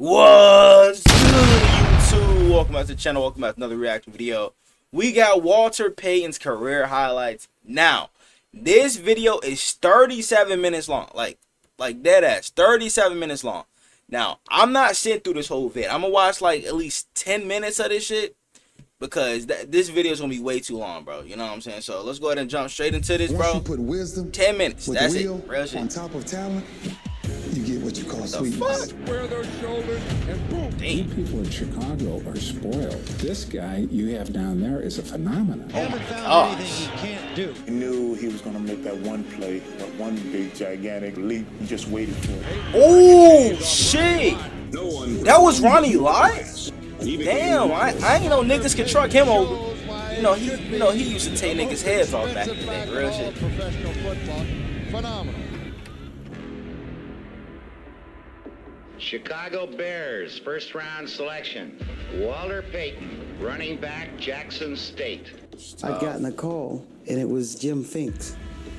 What's good, YouTube? Welcome back to the channel. Welcome back to another reaction video. We got Walter Payton's career highlights. Now, this video is 37 minutes long. Like dead ass. 37 minutes long. Now, I'm not sitting through this whole vid. I'm gonna watch like at least 10 minutes of this shit, because this video is gonna be way too long, bro. You know what I'm saying? So let's go ahead and jump straight into this, bro. Once you put wisdom, 10 minutes. That's it. Real shit. On top of talent, you get what you call sweetness. Square those shoulders and boom. You people in Chicago are spoiled. This guy you have down there is a phenomenon. Oh my found gosh. anything he can't do. He knew he was going to make that one play, that one big, gigantic leap. He just waited for it. Oh, shit. That was Ronnie Lott? Damn, I ain't know niggas could truck him over. You know, he used to take niggas' heads off back in the day. Real shit. Professional football. Phenomenal. Chicago Bears, first round selection. Walter Payton, running back, Jackson State. I'd gotten a call, and it was Jim Finks.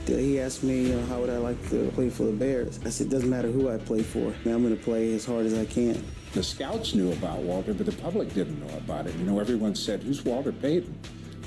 He asked me, how would I like to play for the Bears? I said, doesn't matter who I play for. I'm going to play as hard as I can. The scouts knew about Walter, but the public didn't know about it. You know, everyone said, who's Walter Payton?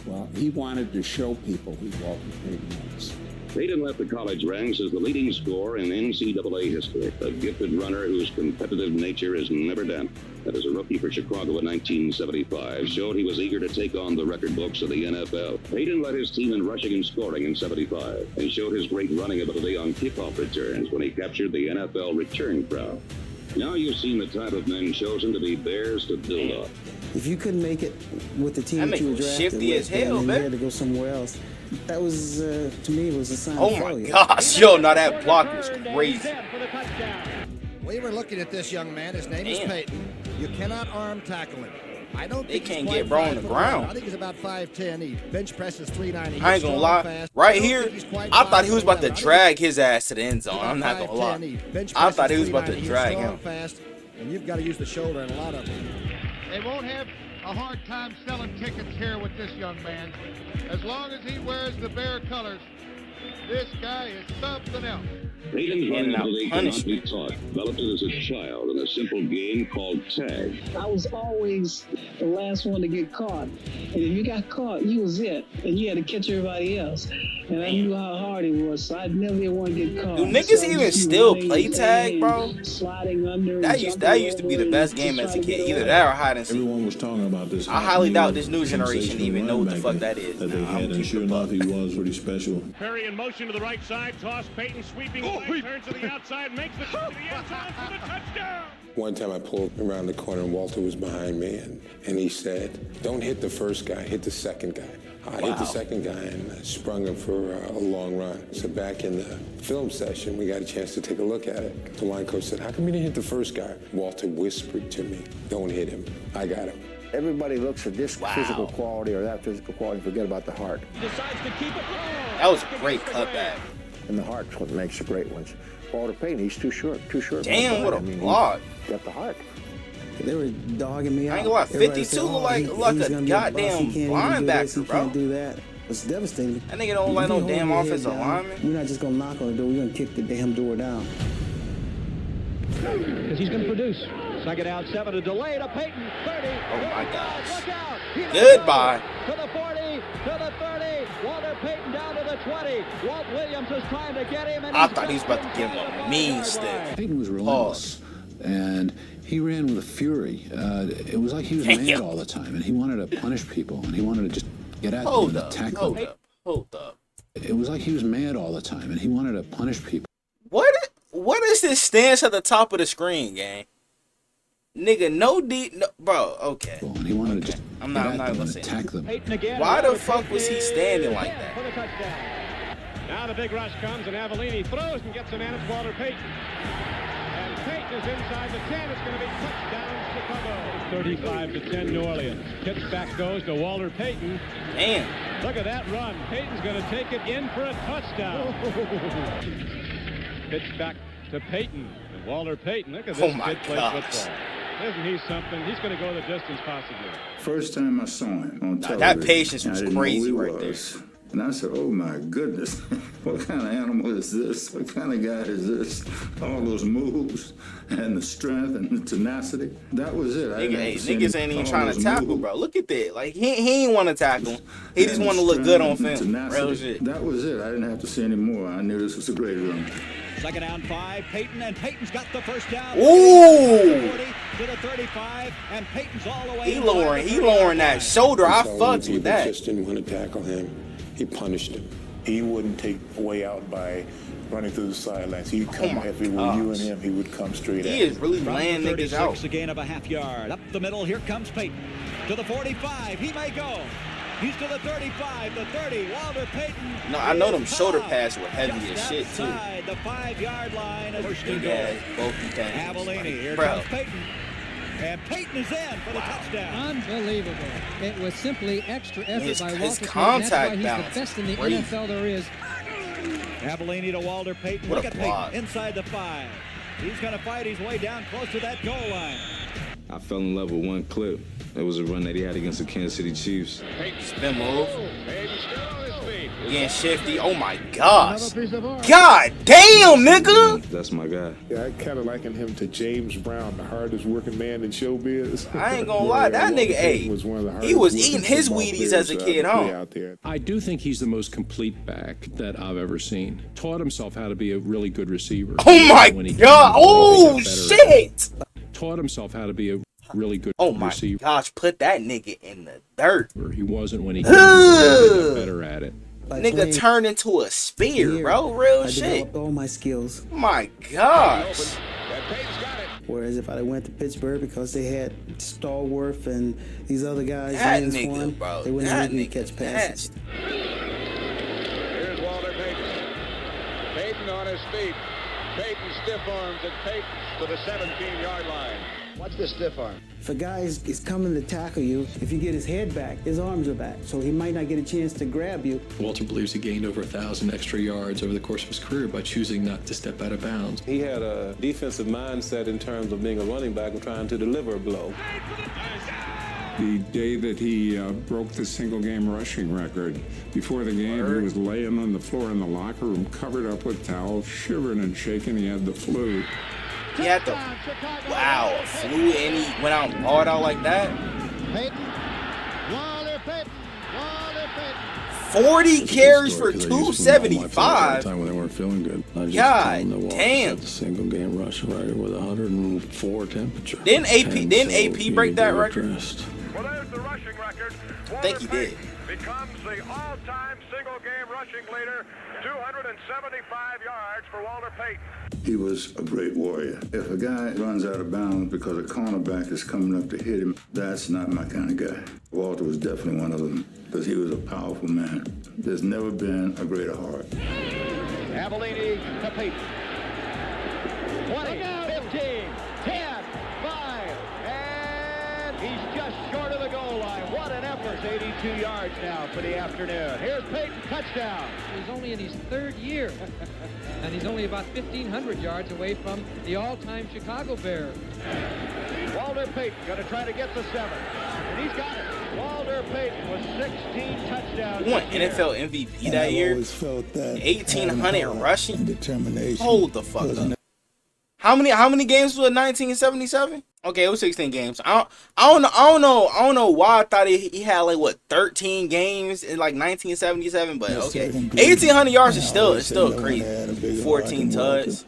Well, he wanted to show people who Walter Payton was. Payton left the college ranks as the leading scorer in NCAA history, a gifted runner whose competitive nature is never damped. That as a rookie for Chicago in 1975 showed he was eager to take on the record books of the NFL. Payton led his team in rushing and scoring in 75 and showed his great running ability on kickoff returns when he captured the NFL return crowd. Now you've seen the type of men chosen to be Bears to build up. If you couldn't make it with the team that you were drafted shifty with, as hell, and man. you had to go somewhere else, that was, to me, it was a sign of failure. Oh my gosh, yo, now that block was crazy. We were looking at this young man. His name is Payton. You cannot arm tackle him. I don't think can't get bro on the ground. I think he's about 5'10". He bench presses 390. I ain't gonna lie. Right here, I thought he was about to drag his ass to the end zone. I'm not gonna lie. I thought he was about to drag him. Fast, and you've got to use the shoulder and a lot of them. They won't have a hard time selling tickets here with this young man. As long as he wears the Bear colors, this guy is something else. Payton's running ability cannot be taught. Developed it as a child in a simple game called tag. I was always the last one to get caught. And if you got caught, you was it. And you had to catch everybody else. And I knew how hard it was, so I'd never want to get caught. Do niggas even still play tag, bro? Sliding under. That used to be the best game as a kid. Either that or hide and seek. Everyone was talking about this. I highly doubt this new generation even know what the fuck that is. That they had, and sure enough, he was pretty special. Perry in motion to the right side, toss Payton sweeping away, turns to the outside, makes the trip to the end zone for the touchdown. One time I pulled around the corner and Walter was behind me, and he said, don't hit the first guy, hit the second guy. I hit the second guy and sprung him for a long run. So back in the film session, we got a chance to take a look at it. The line coach said, how come you didn't hit the first guy? Walter whispered to me, don't hit him, I got him. Everybody looks at this physical quality or that physical quality, forget about the heart. Decides to keep it. That was a great cutback. And the heart's what makes the great ones. Walter Payton, he's too short. Damn, what a block. Got the heart. They were dogging me out. I ain't gonna lie, 52 look like a goddamn linebacker, bro. He can't do that. It's devastating. That nigga don't like no damn offensive lineman. We're not just gonna knock on the door, we're gonna kick the damn door down. Because he's gonna produce. Second out, 7 to delay to Payton, 30. Oh my gosh. Look out. Goodbye. To the 40, to the 30. Walter Payton down to the 20. Walt Williams is trying to get him. And I thought he was about to give him a mean stick. Payton was relentless, and he ran with a fury. It was like he was mad all the time, and he wanted to punish people, and he wanted to just get at them and attack them. Hold up. It was like he was mad all the time, and he wanted to punish people. What is this stance at the top of the screen, gang? Nigga, no, bro. Okay. And he wanted to just I'm not gonna say attack them. Why the fuck was he standing like that? Now the big rush comes, and Avellini throws and gets a man. It's Walter Payton. And Payton is inside the 10. It's going to be touchdown Chicago. 35 to 10 New Orleans. Pitch back goes to Walter Payton. Damn. Look at that run. Payton's going to take it in for a touchdown. Pitch back to Payton. And Walter Payton, look at this kid play football. Isn't he something? He's going to go the distance possibly. First time I saw him on television, that patience was I didn't know crazy who he right was. And I said, oh my goodness, what kind of animal is this? What kind of guy is this? All those moves and the strength and the tenacity. That was it. Niggas ain't even trying to tackle, bro. Look at that. Like, he ain't want to tackle. He just want to look good on film. Real shit. That was it. I didn't have to see any more. I knew this was a great run. Second down 5, Payton, and Payton's got the first down. Ooh! 40 to the 35, and Payton's all the way. He lowering that shoulder. I fucked with that. Just didn't want to tackle him. He punished him. He wouldn't take a way out by running through the sidelines. He'd come, if it were you and him, he would come straight at He is really laying niggas out. A gain of a half yard. Up the middle, here comes Payton. To the 45, he may go. He's to the 35, the 30, Walter Payton. No, I know them shoulder passes were heavy as shit, too. The 5-yard line. Big ass, bulky things. Avellini, here comes Payton. And Payton is in for the touchdown. Unbelievable. It was simply extra effort by Walter his Payton. contact That's why he's the best in the NFL there is. Avellini to Walter Payton. What Look at Payton inside the 5. He's going to fight his way down close to that goal line. I fell in love with one clip. It was a run that he had against the Kansas City Chiefs. Spin move. Getting shifty. Oh my gosh. God damn, nigga. That's my guy. Yeah, I kind of liken him to James Brown, the hardest working man in showbiz. I ain't gonna lie, that nigga, he was eating his Wheaties as a kid, huh? I do think he's the most complete back that I've ever seen. Taught himself how to be a really good receiver. Oh my god. Oh shit. Taught himself how to be a really good receiver. Gosh, put that nigga in the dirt. He wasn't when he got better at it. Nigga turned into a spear, bro. Real shit. I developed all my skills. My gosh. Whereas if I went to Pittsburgh because they had Stallworth and these other guys, that nigga, bro. they wouldn't let me catch passes. Here's Walter Payton. Payton on his feet. Payton stiff arms and Payton to the 17-yard line. Watch this stiff arm. If a guy is coming to tackle you, if you get his head back, his arms are back, so he might not get a chance to grab you. Walter believes he gained over 1,000 extra yards over the course of his career by choosing not to step out of bounds. He had a defensive mindset in terms of being a running back and trying to deliver a blow. The day that he broke the single-game rushing record, before the game, he was laying on the floor in the locker room, covered up with towels, shivering and shaking. He had the flu. He had the flu, and he went out and balled out like that. Payton. Walter Payton. Walter Payton. 40 carries for 275. Time when they weren't feeling good. God damn. The single game rush record with 104 temperature. Didn't AP break that record? Well, there's the rushing record. I think he did. Becomes the all-time single-game rushing leader. 275 yards for Walter Payton. He was a great warrior. If a guy runs out of bounds because a cornerback is coming up to hit him, that's not my kind of guy. Walter was definitely one of them because he was a powerful man. There's never been a greater heart. Avellini to Payton. 20, 15, 10, 5, and he's just short of the goal line. What an effort. 82 yards now for the afternoon. Here's Payton, touchdown. He's only in his 3rd year, and he's only about 1,500 yards away from the all-time Chicago Bear. Walter Payton going to try to get the 7, and he's got it. Walter Payton with 16 touchdowns. He won NFL MVP that year. Always felt that 1,800 rushing. Determination. Hold the fuck up. How many games was it? 1977? Okay, it was 16 games. I don't know why I thought he had like what 13 games in like 1977, but okay. 1,800 yards is still crazy. 14 tugs.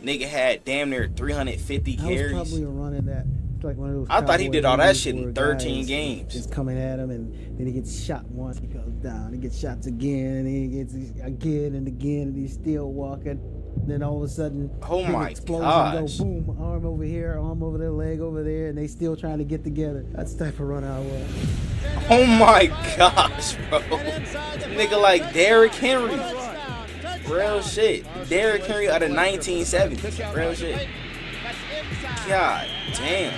Nigga had damn near 350 carries. I was probably running that. Like one of those I thought he did all that shit in 13 games. Just coming at him, and then he gets shot once, he goes down. He gets shots again, and he gets again and again, and he's still walking. Then all of a sudden, oh my gosh, go boom, arm over here, arm over there, leg over there, and they still trying to get together. That's the type of runner I was. Oh my gosh, bro. Nigga like Derrick Henry. Real shit. Derrick Henry out of 1970s. Real shit. God damn.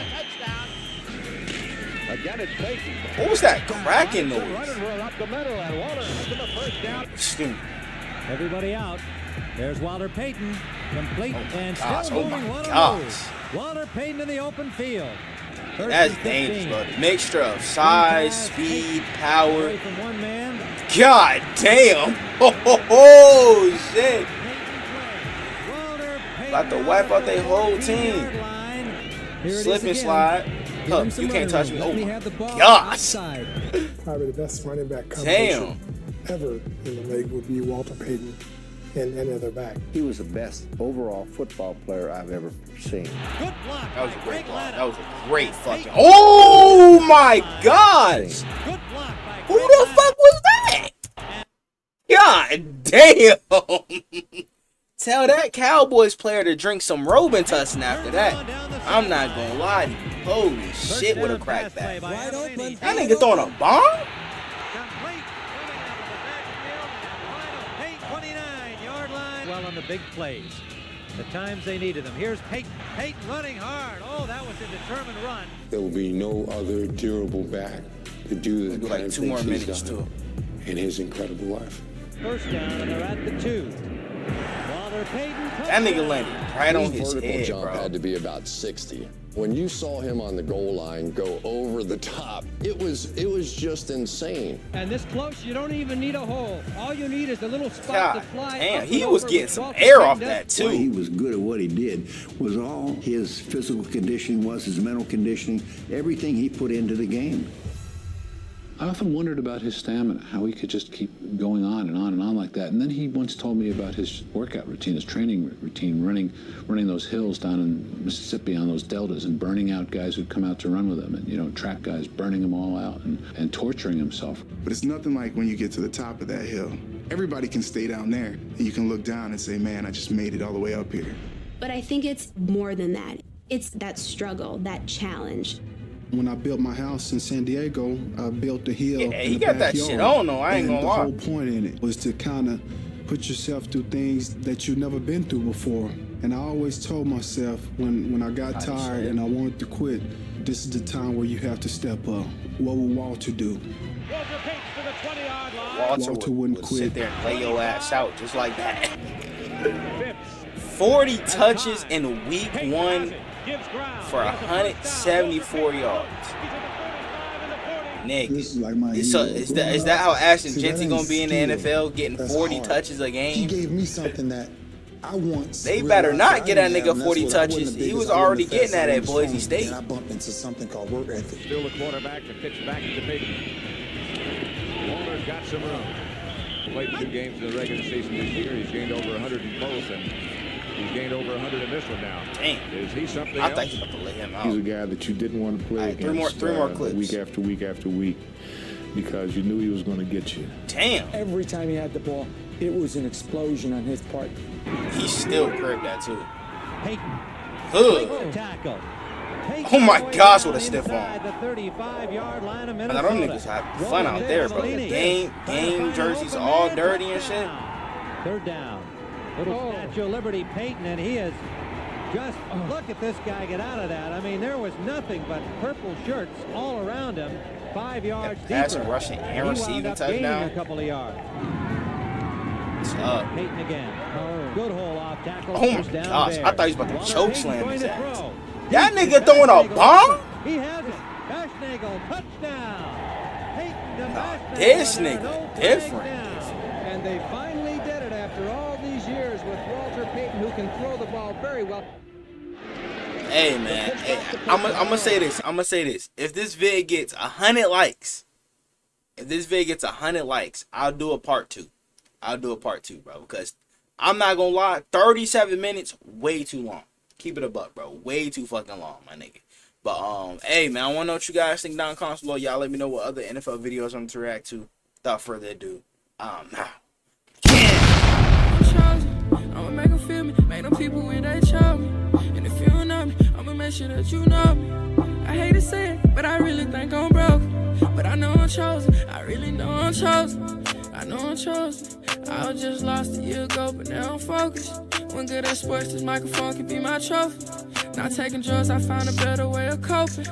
Again, it's Payton. What was that cracking noise? Everybody out. There's Walter Payton, complete and gosh, still moving. Oh my gosh. Walter Payton in the open field. That's dangerous, bro. The mixture of size, speed, power. God damn. Oh, shit. About to wipe out their whole team. Slip and slide. Huh, you can't touch me. Oh my gosh. Probably the best running back combination ever in the league would be Walter Payton and any other back. He was the best overall football player I've ever seen. That was a great block. That was a great fucking. Oh my gosh. Who the fuck was that? God damn. Tell that Cowboys player to drink some Robitussin after that. I'm not gonna lie to you. Holy shit, with a crackback. That nigga throwing a bomb? Well on the big plays. The times they needed them. Here's Payton. Payton running hard. Oh, that was a determined run. There will be no other durable back to do the kind of things he's done in his incredible life. First down, and they're at the 2. Walter Payton. That nigga landed right on his head, jump bro. Had to be about 60. When you saw him on the goal line go over the top, it was just insane. And this close, you don't even need a hole. All you need is a little spot to fly. Damn, he was getting some air off that too. He was good at what he did. Was all his physical conditioning was, his mental conditioning, everything he put into the game. I often wondered about his stamina, how he could just keep going on and on and on like that. And then he once told me about his workout routine, his training routine, running those hills down in Mississippi on those deltas and burning out guys who'd come out to run with him, and, you know, track guys, burning them all out and torturing himself. But it's nothing like when you get to the top of that hill. Everybody can stay down there, and you can look down and say, man, I just made it all the way up here. But I think it's more than that. It's that struggle, that challenge. When I built my house in San Diego, I built the hill. Yeah, he got that shit on though, I ain't gonna lie. The whole point in it was to kind of put yourself through things that you've never been through before. And I always told myself when I got tired and I wanted to quit, this is the time where you have to step up. What would Walter do? Walter wouldn't quit. Sit there and lay your ass out just like that. 40 touches in week 1 for 174 yards. Nigga, is that how Ashton Genty gonna be in the NFL, getting 40 touches a game? He gave me something that I once. They better not get that nigga 40 touches. He was already getting that at Boise State. I bumped into something called work ethic. Still the quarterback to pitch back to Payton. Walter's got some room. Played 2 games in the regular season this year. He's gained over 100 in both, and he's gained over 100 in this one now. Damn. Is he something I else? think he's about to lay him out. He's a guy that you didn't want to play against. Three more clips. Week after week after week, because you knew he was going to get you. Damn. Every time he had the ball, it was an explosion on his part. He still curved that too. Payton. Ugh. Tackle. Oh my gosh, what a stiff arm. The 35-yard line of I know them niggas have fun out there, bro. The game jerseys all dirty and shit. Third down. Little Statue of Liberty Payton, and he is just, look at this guy get out of that. I mean, there was nothing but purple shirts all around him. 5 yards deeper. Passing, rushing, and receiving touchdown. A couple of yards. It's up. Payton again. Good hole off tackle. Oh my gosh, I thought he was about to choke slam his ass. That nigga throwing a bomb? He has it. Bashnagel, touchdown. Payton to Bashnagel. This nigga different. And they finally did it after all these years with Walter Payton, who can throw the ball very well. Hey man, hey, I'm gonna say this. If this vid gets 100 likes, I'll do a part 2. Bro, because I'm not gonna lie, 37 minutes, way too long. Keep it a buck, bro. Way too fucking long, my nigga. But hey man, I wanna know what you guys think down in the comments below. Y'all let me know what other NFL videos I'm to react to. Without further ado, now. I'ma make them feel me, make them people when they chow me. And if you don't know me, I'ma make sure that you know me. I hate to say it, but I really think I'm broke. But I know I'm chosen, I really know I'm chosen. I know I'm chosen. I was just lost a year ago, but now I'm focused. When good at sports, this microphone can be my trophy. Not taking drugs, I found a better way of coping.